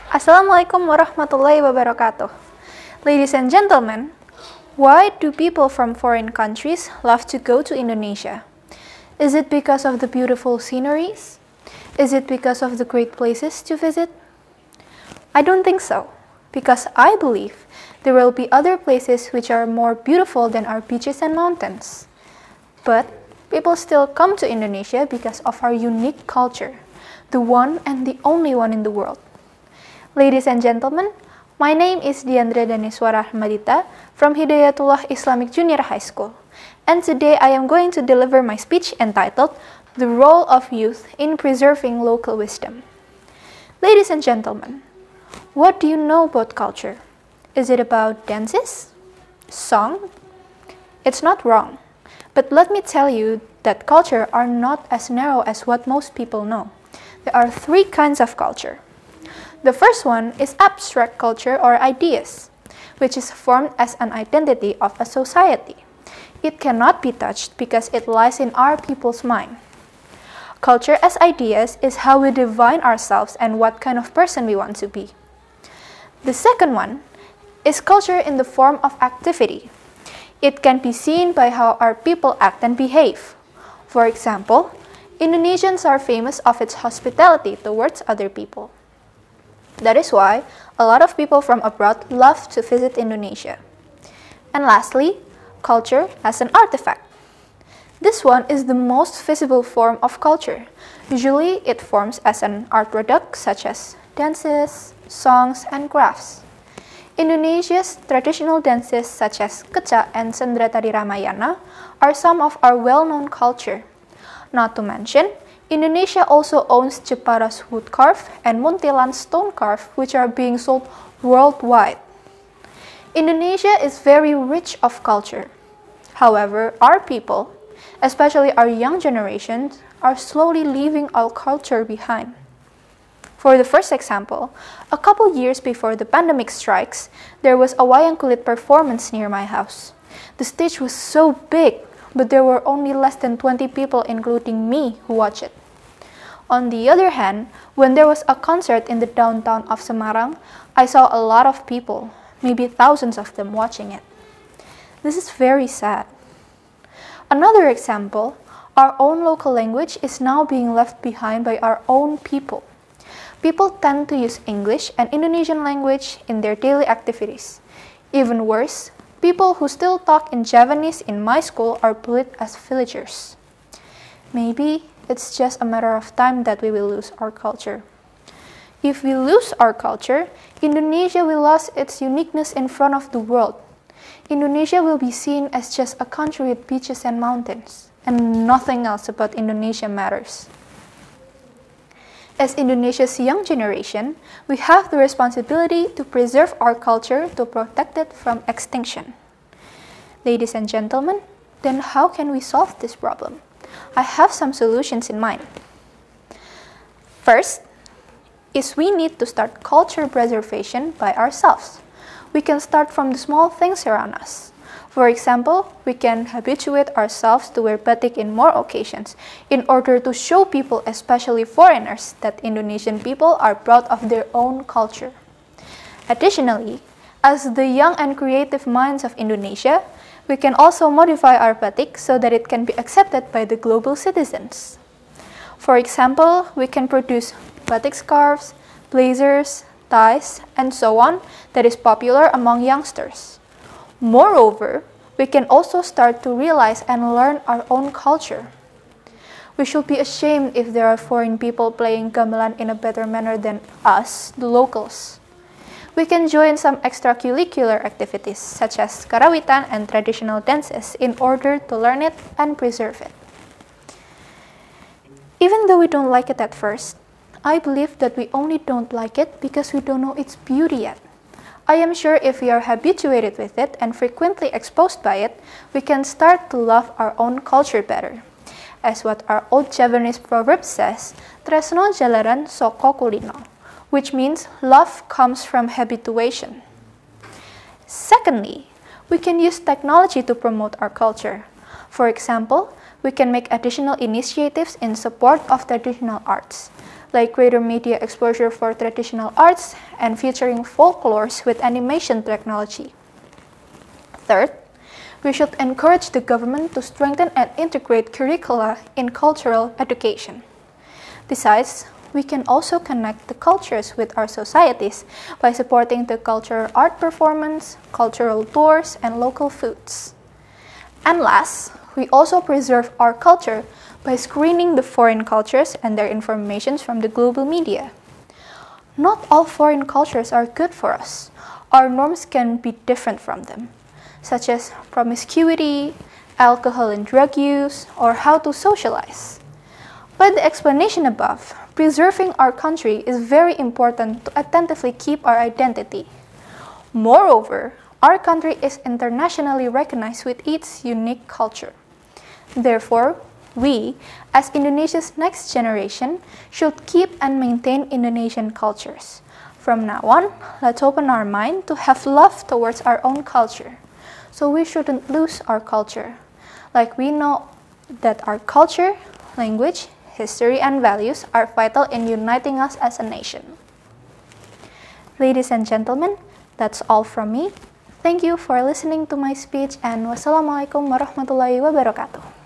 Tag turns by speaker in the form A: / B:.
A: Assalamualaikum warahmatullahi wabarakatuh. Ladies and gentlemen, why do people from foreign countries love to go to Indonesia? Is it because of the beautiful sceneries? Is it because of the great places to visit? I don't think so, because I believe there will be other places which are more beautiful than our beaches and mountains. But people still come to Indonesia because of our unique culture, the one and the only one in the world. Ladies and gentlemen, my name is Diandra Rachmadita from Hidayatullah Islamic Junior High School, and today I am going to deliver my speech entitled The Role of Youth in Preserving Local Wisdom. Ladies and gentlemen, what do you know about culture? Is it about dances? Song? It's not wrong, but let me tell you that culture are not as narrow as what most people know. There are three kinds of culture. The first one is abstract culture or ideas, which is formed as an identity of a society. It cannot be touched because it lies in our people's mind. Culture as ideas is how we define ourselves and what kind of person we want to be. The second one is culture in the form of activity. It can be seen by how our people act and behave. For example, Indonesians are famous of its hospitality towards other people. That is why a lot of people from abroad love to visit Indonesia. And lastly, culture as an artifact. This one is the most visible form of culture. Usually, it forms as an art product such as dances, songs, and crafts. Indonesia's traditional dances such as Kecak and Sendera Tari Ramayana are some of our well-known culture. Not to mention, Indonesia also owns Jepara's wood carve and Muntilan's stone carve, which are being sold worldwide. Indonesia is very rich of culture. However, our people, especially our young generations, are slowly leaving our culture behind. For the first example, a couple years before the pandemic strikes, there was a wayang kulit performance near my house. The stage was so big, but there were only less than 20 people, including me, who watched it. On the other hand, when there was a concert in the downtown of Semarang, I saw a lot of people, maybe thousands of them, watching it. This is very sad. Another example, our own local language is now being left behind by our own people. People tend to use English and Indonesian language in their daily activities. Even worse, people who still talk in Javanese in my school are bullied as villagers. Maybe it's just a matter of time that we will lose our culture. If we lose our culture, Indonesia will lose its uniqueness in front of the world. Indonesia will be seen as just a country with beaches and mountains, and nothing else about Indonesia matters. As Indonesia's young generation, we have the responsibility to preserve our culture to protect it from extinction. Ladies and gentlemen, then how can we solve this problem? I have some solutions in mind. First, is we need to start culture preservation by ourselves. We can start from the small things around us. For example, we can habituate ourselves to wear batik in more occasions in order to show people, especially foreigners, that Indonesian people are proud of their own culture. Additionally, as the young and creative minds of Indonesia, we can also modify our batik so that it can be accepted by the global citizens. For example, we can produce batik scarves, blazers, ties, and so on that is popular among youngsters. Moreover, we can also start to realize and learn our own culture. We should be ashamed if there are foreign people playing gamelan in a better manner than us, the locals. We can join some extracurricular activities such as karawitan and traditional dances in order to learn it and preserve it. Even though we don't like it at first, I believe that we only don't like it because we don't know its beauty yet. I am sure if we are habituated with it and frequently exposed by it, we can start to love our own culture better. As what our old Javanese proverb says, tresno jalaran soko kulino, which means love comes from habituation. Secondly, we can use technology to promote our culture. For example, we can make additional initiatives in support of traditional arts. like greater media exposure for traditional arts and featuring folklores with animation technology. Third, we should encourage the government to strengthen and integrate curricula in cultural education. Besides, we can also connect the cultures with our societies by supporting the cultural art performance, cultural tours, and local foods. And last, we also preserve our culture by screening the foreign cultures and their information from the global media. Not all foreign cultures are good for us. Our norms can be different from them, such as promiscuity, alcohol and drug use, or how to socialize. By the explanation above, preserving our country is very important to attentively keep our identity. Moreover, our country is internationally recognized with its unique culture. Therefore, we, as Indonesia's next generation, should keep and maintain Indonesian cultures. From now on, let's open our mind to have love towards our own culture. So we shouldn't lose our culture. Like we know that our culture, language, history, and values are vital in uniting us as a nation. Ladies and gentlemen, that's all from me. Thank you for listening to my speech and wassalamualaikum warahmatullahi wabarakatuh.